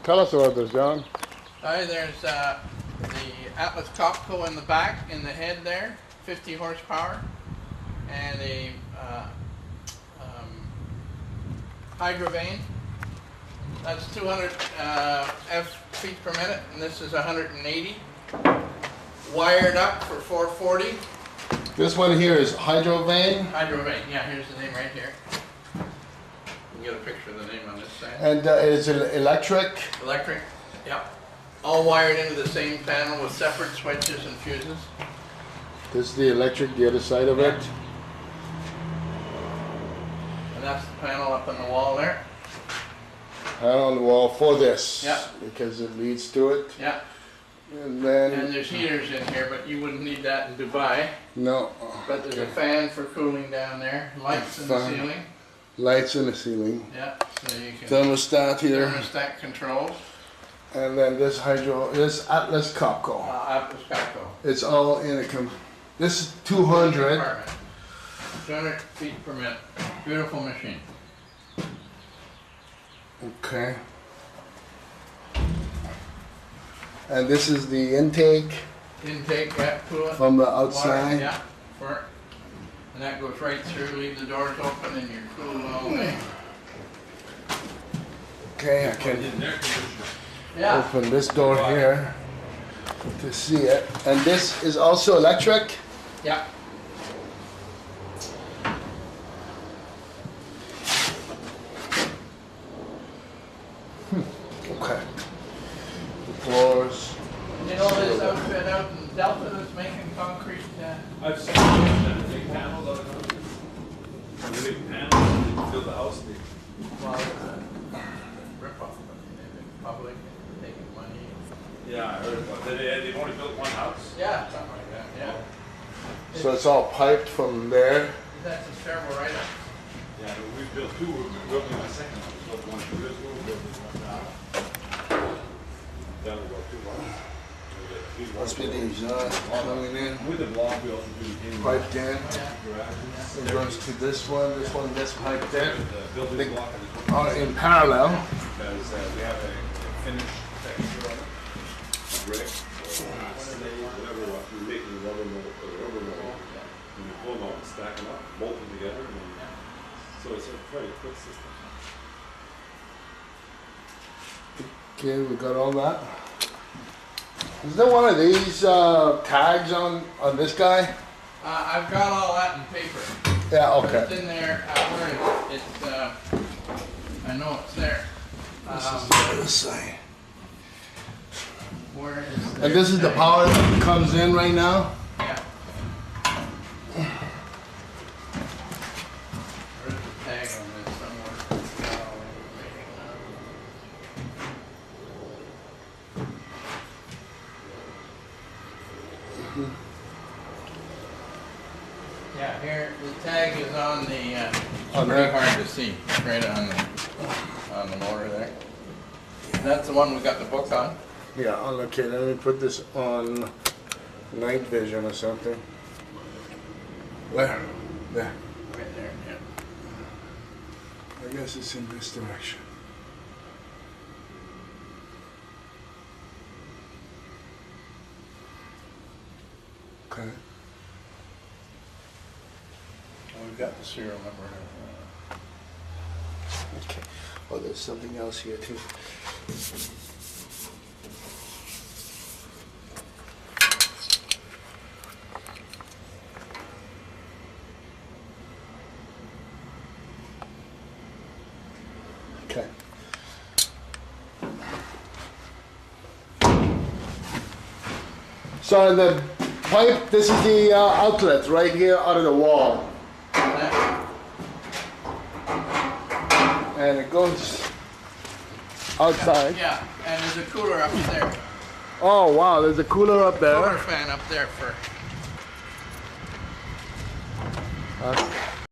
Tell us about this, John. There's the Atlas Copco in the back, in the head there, 50 horsepower, and a Hydrovane. That's 200 feet per minute, and this is 180. Wired up for 440. This one here is Hydrovane. Hydrovane, yeah, here's the name right here. You can get a picture of the name on this side. And is it electric? Electric, yeah. All wired into the same panel with separate switches and fuses. This is the electric, the other side of it. And that's the panel up on the wall there. Panel on the wall for this. Yeah. Because it leads to it. Yeah. And then... And there's heaters in here, but you wouldn't need that in Dubai. No. But there's a fan for cooling down there. Lights in the ceiling. Lights in the ceiling. Yeah. So you can... Thermostat here. Thermostat controls. And then this Atlas Copco. Atlas Copco. It's all in a this is 200. 200 feet per minute. Beautiful machine. Okay. And this is the intake. Intake, yeah, coolant. From the outside. Water, yeah. And that goes right through. Leave the doors open and you're cool all day. Okay, I can Yeah. open this door here to see it. And this is also electric? Yeah. Okay. The floors. You know this outfit out in Delta that's making concrete? I've seen the big panels out of the big panels that fill the house. Well, rip-off, but they've been public and taking money. Yeah, I heard about that. They've only built one house. Yeah, something like that, yeah. So it's all piped from there. That's a terrible write-up. Yeah, we built two. We're building a second one. We built one 2 years ago. We built one now. Down about 2 months. Must be the exhaust coming in. With the block, we also do the Piped in. garage. It goes to this one gets piped in. The building block In parallel. because we have a finished texture on it. Brick. Whatever we're making rubber mold or rubber mold. And we pull them out and stack them up, bolt them together. And so it's a very quick system. Okay, we got all that. Is there one of these tags on this guy? I've got all that in paper. Yeah, But okay. it's in there, where it's, I know it's there. This is the other side. Where is And this is the power that comes in right now? Yeah. There's a tag on this somewhere. Yeah, here, the tag is on the, On pretty there? hard to see, right on the motor there. That's the one we got the book on. Yeah, okay, let me put this on night vision or something. Where? There. Right there, yeah. I guess it's in this direction. Okay. And we've got the serial number. Okay. Oh, there's something else here too. Okay. So the pipe, this is the outlet right here out of the wall. And it goes outside. Yeah, and there's a cooler up there. Oh wow, there's a cooler up there. Cooler fan up there for. That's